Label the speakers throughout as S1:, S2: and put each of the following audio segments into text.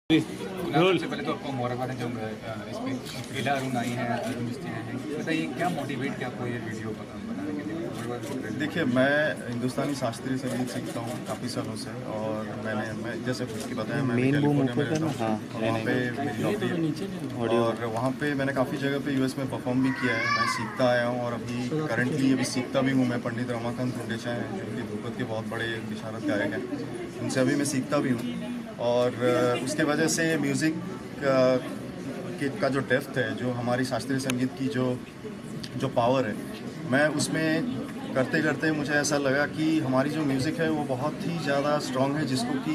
S1: सबसे पहले तो आपको मुबारकबाद है जो इसमें पहला अरुण आई है, अरुण मिस्त्री हैं। बताइए क्या मोटिवेट किया आपको ये वीडियो बनाने के लिए?
S2: देखिए, मैं हिंदुस्तानी शास्त्रीय संगीत सीखता हूँ काफ़ी सालों से, और मैं जैसे उसकी बताया, मैं कैलिफोर्निया में रहता हूँ, वहाँ पे मेरी नौकरी, और वहाँ पे मैंने काफ़ी जगह पे यूएस में परफॉर्म भी किया है। मैं सीखता आया हूँ और अभी करंटली अभी सीखता भी हूँ। मैं पंडित रमाकांत रुंडेचा हैं, जो कि ध्रुपद के बहुत बड़े विशारद गायक हैं, उनसे अभी मैं सीखता भी हूँ। और उसके वजह से म्यूज़िक का जो डेप्थ है, जो हमारी शास्त्रीय संगीत की जो पावर है, मैं उसमें करते करते मुझे ऐसा लगा कि हमारी जो म्यूज़िक है वो बहुत ही ज़्यादा स्ट्रॉन्ग है, जिसको कि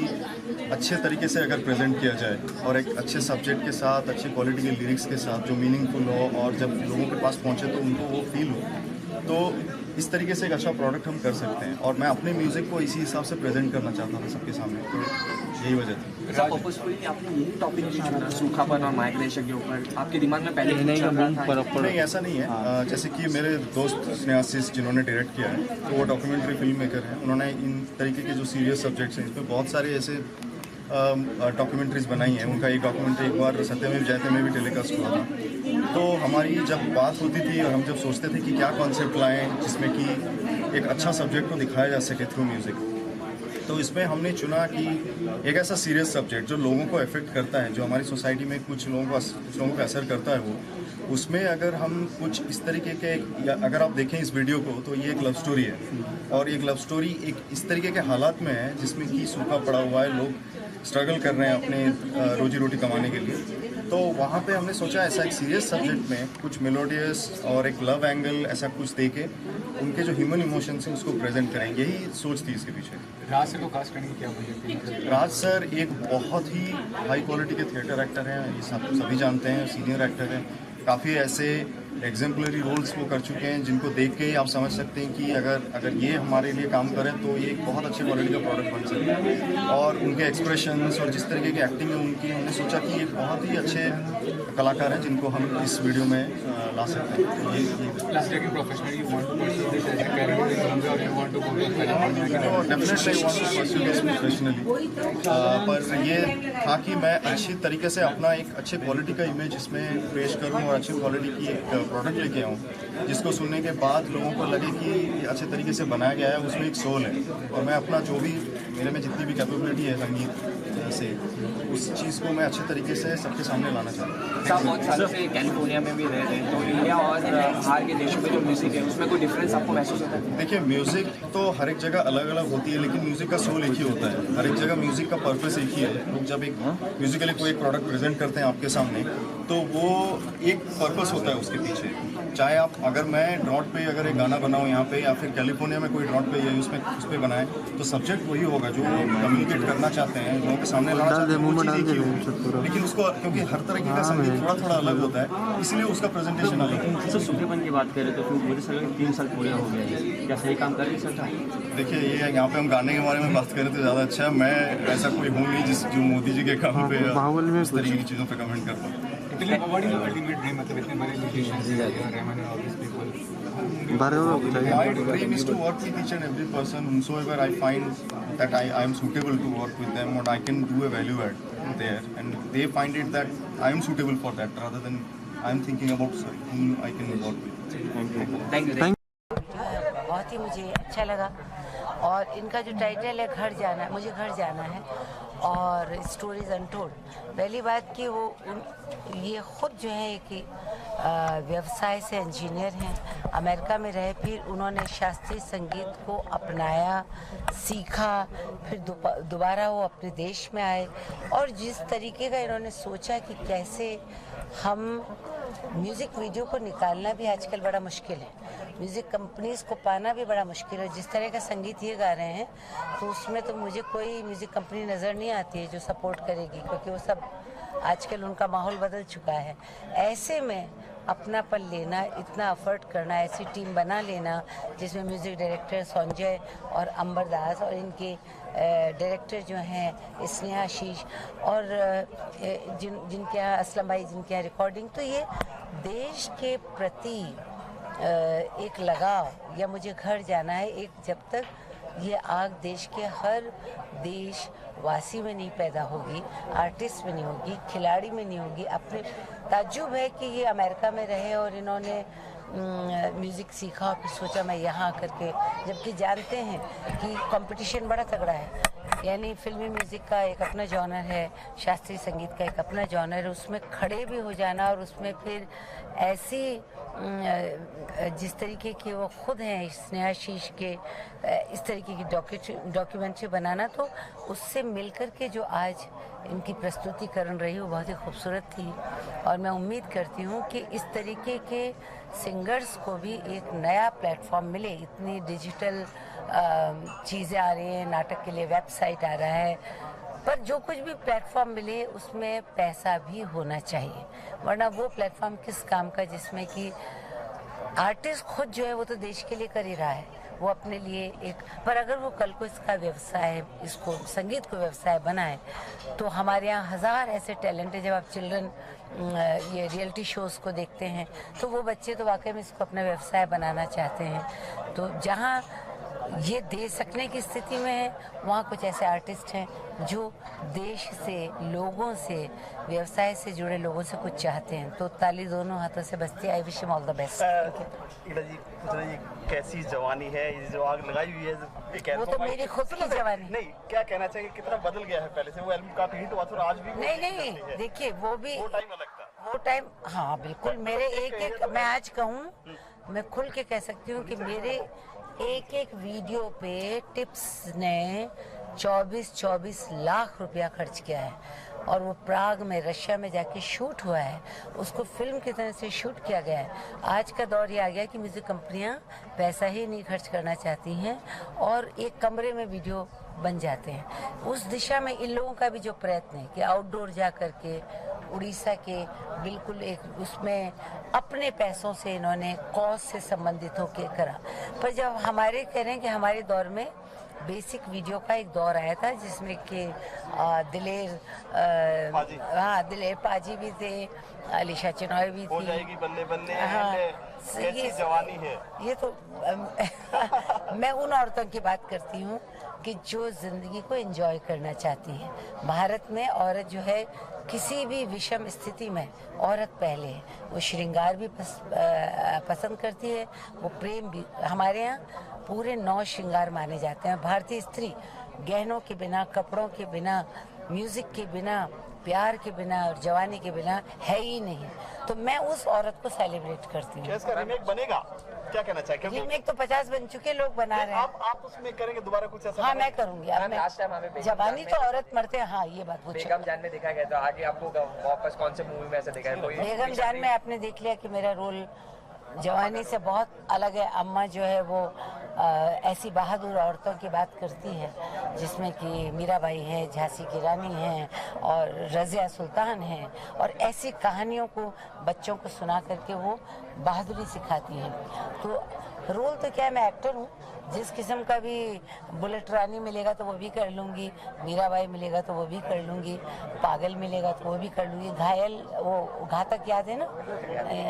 S2: अच्छे तरीके से अगर प्रेजेंट किया जाए और एक अच्छे सब्जेक्ट के साथ, अच्छे क्वालिटी के लिरिक्स के साथ, जो मीनिंगफुल हो और जब लोगों के पास पहुँचे तो उनको वो फील हो, तो इस तरीके से एक अच्छा प्रोडक्ट हम कर सकते हैं। और मैं अपने म्यूज़िक को इसी हिसाब से प्रेजेंट करना चाहता था सबके सामने, तो यही वजह थी।
S3: पर्पसफुली आपने यही टॉपिक चुना, सूखापन और माइग्रेशन के ऊपर? आपके दिमाग में पहले नहीं चल रहा था?
S2: नहीं, ऐसा नहीं है। जैसे कि मेरे दोस्त स्नेहाशीष जिन्होंने डायरेक्ट किया है, तो वो डॉक्यूमेंट्री फिल्म मेकर हैं। उन्होंने इन तरीके के जो सीरियस सब्जेक्ट्स हैं, इसमें बहुत सारे ऐसे डॉक्यूमेंट्रीज बनाई हैं। उनका एक डॉक्यूमेंट्री एक बार सत्यमेव जयते में भी टेलीकास्ट हुआ था। तो हमारी जब बात होती थी और हम जब सोचते थे कि क्या कॉन्सेप्ट लाएं जिसमें कि एक अच्छा सब्जेक्ट को दिखाया जा सके थ्रू म्यूज़िक, तो इसमें हमने चुना कि एक ऐसा सीरियस सब्जेक्ट जो लोगों को अफेक्ट करता है, जो हमारी सोसाइटी में कुछ लोगों को असर करता है, वो उसमें अगर हम कुछ इस तरीके के, अगर आप देखें इस वीडियो को, तो ये एक लव स्टोरी है, और एक लव स्टोरी एक इस तरीके के हालात में है जिसमें कि सूखा पड़ा हुआ है, लोग स्ट्रगल कर रहे हैं अपने रोजी रोटी कमाने के लिए। तो वहाँ पे हमने सोचा ऐसा एक सीरियस सब्जेक्ट में कुछ मेलोडियस और एक लव एंगल ऐसा कुछ दे के उनके जो ह्यूमन इमोशंस हैं उसको प्रेजेंट करें, यही सोच थी इसके पीछे।
S1: राज सर को कास्ट करने की क्या वजह थी?
S2: राज सर एक बहुत ही हाई क्वालिटी के थिएटर एक्टर हैं, ये सभी जानते हैं, सीनियर एक्टर हैं। काफ़ी ऐसे एग्जाम्पलरी रोल्स वो कर चुके हैं जिनको देख के ही आप समझ सकते हैं कि अगर ये हमारे लिए काम करें तो ये एक बहुत अच्छे क्वालिटी का प्रोडक्ट बन सकता है। और उनके एक्सप्रेशंस और जिस तरीके की एक्टिंग है उनकी, हमने सोचा कि ये बहुत ही अच्छे कलाकार हैं जिनको हम इस वीडियो में ला सकते हैं। पर ये था कि मैं अच्छी तरीके से अपना एक अच्छे क्वालिटी का इमेज इसमें पेश करूं और अच्छी क्वालिटी की एक प्रोडक्ट लेके आऊं, जिसको सुनने के बाद लोगों को लगे कि ये अच्छे तरीके से बनाया गया है, उसमें एक सोल है। और मैं अपना जो भी मेरे में जितनी भी कैपेबिलिटी है संगीत से, उस चीज़ को मैं अच्छे तरीके से सबके सामने लाना चाहता हूँ।
S3: आप बहुत सालों से कैलिफोर्निया में भी रह रहे हैं, तो इंडिया और बाहर के देशों में जो म्यूज़िक है उसमें कोई डिफरेंस आपको महसूस होता है?
S2: देखिए, म्यूज़िक तो हर एक जगह अलग अलग होती है, लेकिन म्यूज़िक का सोल एक ही होता है। हर एक जगह म्यूज़िक का पर्पस एक ही है। लोग जब एक म्यूज़िकली कोई एक प्रोडक्ट प्रेजेंट करते हैं आपके सामने, तो वो एक पर्पस होता है उसके पीछे। चाहे आप, अगर मैं ड्रॉट पे अगर एक गाना बनाऊँ यहाँ पे, या फिर कैलिफोर्निया में कोई ड्रॉट पे या उस पर बनाए, तो सब्जेक्ट वही होगा जो कम्युनिकेट करना चाहते हैं, लोगों के सामने लाना चाहते हैं, वो चीज़ एक ही होगी। लेकिन उसको, क्योंकि हर तरीके का संगीत थोड़ा थोड़ा अलग होता है, इसलिए उसका प्रेजेंटेशन अलग है।
S4: सर, सूखेपन की बात करें तो फिर मुझे सर 3 साल पूरे हो गए हैं, क्या सही काम कर रही सर?
S2: देखिए, ये यहाँ पे हम गाने के बारे में बात करें तो ज़्यादा अच्छा है। मैं ऐसा कोई हूँ नहीं जो मोदी जी के काम पे इस तरीके की चीज़ों पे कमेंट करता हूँ।
S1: मतलब इतने बड़े
S2: My dream is to work with each and every person, whomsoever I find that I am suitable to work with them, or I can do a value add there, and they find it that I am suitable for that, rather than I am thinking about whom I can work with.
S3: Thank you.
S5: बहुत ही मुझे अच्छा लगा। और इनका जो title है घर जाना, मुझे घर जाना है, और स्टोरीज अनटोल्ड। पहली बात कि ये खुद जो है कि व्यवसाय से इंजीनियर हैं, अमेरिका में रहे, फिर उन्होंने शास्त्रीय संगीत को अपनाया, सीखा, फिर दोबारा वो अपने देश में आए, और जिस तरीके का इन्होंने सोचा कि कैसे हम म्यूज़िक वीडियो को निकालना भी आजकल बड़ा मुश्किल है, म्यूज़िक कंपनीज़ को पाना भी बड़ा मुश्किल है। जिस तरह का संगीत ये गा रहे हैं, तो उसमें तो मुझे कोई म्यूज़िक कंपनी नज़र नहीं आती है जो सपोर्ट करेगी, क्योंकि वो सब आजकल उनका माहौल बदल चुका है। ऐसे में अपनापन लेना, इतना एफर्ट करना, ऐसी टीम बना लेना जिसमें म्यूज़िक डायरेक्टर संजय और अंबर दास, और इनके डायरेक्टर जो हैं स्नेहाशीष, और जिनके यहाँ असलम भाई, जिनके यहाँ रिकॉर्डिंग, तो ये देश के प्रति एक लगाव, या मुझे घर जाना है, एक जब तक ये आग देश के हर देश वासी में नहीं पैदा होगी, आर्टिस्ट में नहीं होगी, खिलाड़ी में नहीं होगी। अपने ताज्जुब है कि ये अमेरिका में रहे और इन्होंने म्यूज़िक सीखा और फिर सोचा मैं यहाँ आकर के, जबकि जानते हैं कि कंपटीशन बड़ा तगड़ा है। यानी फिल्मी म्यूज़िक का एक अपना जॉनर है, शास्त्रीय संगीत का एक अपना जॉनर है, उसमें खड़े भी हो जाना और उसमें फिर ऐसी जिस तरीके के वो खुद हैं स्नेहाशीष के, इस तरीके की डॉक्यूमेंट्री बनाना, तो उससे मिलकर के जो आज इनकी प्रस्तुतिकरण रही वो बहुत ही खूबसूरत थी। और मैं उम्मीद करती हूँ कि इस तरीके के सिंगर्स को भी एक नया प्लेटफॉर्म मिले। इतनी डिजिटल चीज़ें आ रही हैं, नाटक के लिए वेबसाइट आ रहा है, पर जो कुछ भी प्लेटफॉर्म मिले उसमें पैसा भी होना चाहिए, वरना वो प्लेटफॉर्म किस काम का जिसमें कि आर्टिस्ट खुद जो है वो तो देश के लिए कर ही रहा है, वो अपने लिए एक, पर अगर वो कल को इसका व्यवसाय, इसको संगीत को व्यवसाय बनाए, तो हमारे यहाँ हज़ार ऐसे टैलेंट है। जब आप चिल्ड्रन ये रियलिटी शोज़ को देखते हैं तो वो बच्चे तो वाकई में इसको अपना व्यवसाय बनाना चाहते हैं। तो जहाँ ये दे सकने की स्थिति में है, वहाँ कुछ ऐसे आर्टिस्ट हैं जो देश से, लोगों से, व्यवसाय से जुड़े लोगों से कुछ चाहते हैं। तो ताली दोनों हाथों से बजती है। I wish him all the best.
S6: Ida ji, पूछ रहे हैं कैसी जवानी है, ये जो आग लगाई हुई है,
S5: वो तो मेरी खुद की जवानी।
S6: नहीं, क्या कहना चाहिए, कितना बदल गया है पहले से? वो एल्बम काफी हिट हुआ था और आज भी
S5: नहीं, देखिए वो भी
S6: वो टाइम अलग था।
S5: वो टाइम, हाँ बिल्कुल। मेरे एक मैं आज कहूँ, मैं खुल के कह सकती हूँ कि मेरे एक वीडियो पे टिप्स ने 24 लाख रुपया खर्च किया है, और वो प्राग में, रशिया में जाके शूट हुआ है। उसको फिल्म की तरह से शूट किया गया है। आज का दौर ये आ गया कि म्यूज़िक कंपनियां पैसा ही नहीं खर्च करना चाहती हैं और एक कमरे में वीडियो बन जाते हैं। उस दिशा में इन लोगों का भी जो प्रयत्न है कि आउटडोर जा कर के उड़ीसा के बिल्कुल एक उसमें अपने पैसों से इन्होंने कॉज से संबंधित होकर करा। पर जब हमारे कह रहे हैं कि हमारे दौर में बेसिक वीडियो का एक दौर आया था जिसमें कि दिलेर पाजी भी थे, अलीशा चिनॉय भी थी।
S6: हो जाएगी बल्ले बल्ले,
S5: हाँ,
S6: कैसी जवानी है
S5: ये तो मैं उन औरतों की बात करती हूँ कि जो जिंदगी को एंजॉय करना चाहती हैं। भारत में औरत जो है किसी भी विषम स्थिति में औरत पहले है। वो श्रृंगार भी पसंद करती है, वो प्रेम भी। हमारे यहाँ पूरे 9 श्रृंगार माने जाते हैं। भारतीय स्त्री गहनों के बिना, कपड़ों के बिना, म्यूजिक के बिना, प्यार के बिना और जवानी के बिना है ही नहीं। तो मैं उस औरत को सेलिब्रेट करती हूँ।
S6: इसका रीमेक बनेगा, क्या कहना चाहिए?
S5: रीमेक तो 50 बन चुके लोग बना रहे हैं।
S6: आप उसमें करेंगे दोबारा कुछ ऐसा?
S5: हाँ, मैं करूँगी। जवानी तो औरत मरते हैं। हाँ, ये बात पूछो।
S3: बेगम जान में देखा गया, तो आगे आपको वापस कौन से मूवी में ऐसा देखा है?
S5: बेगम जान में आपने देख लिया कि मेरा रोल जवानी से बहुत अलग है। अम्मा जो है वो ऐसी बहादुर औरतों की बात करती है जिसमें कि मीराबाई है, झांसी की रानी है और रज़िया सुल्तान है, और ऐसी कहानियों को बच्चों को सुना करके वो बहादुरी सिखाती हैं। तो रोल तो क्या है, मैं एक्टर हूँ। जिस किस्म का भी बुलेट रानी मिलेगा तो वो भी कर लूँगी, मीराबाई मिलेगा तो वो भी कर लूँगी, पागल मिलेगा तो वो भी कर लूँगी, घायल, वो घातक याद है ना,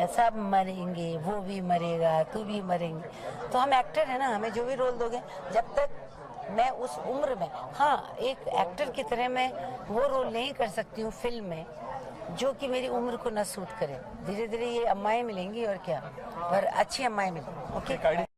S5: सब मरेंगे, वो भी मरेगा, तू भी मरेंगे। तो हम एक्टर है ना, हमें जो भी रोल दोगे, जब तक मैं उस उम्र में, हाँ, एक एक्टर की तरह मैं वो रोल नहीं कर सकती हूँ फिल्म में जो कि मेरी उम्र को न सूट करे। धीरे धीरे ये अम्माएँ मिलेंगी और क्या, पर अच्छी अम्माएँ मिलेंगी। ओके।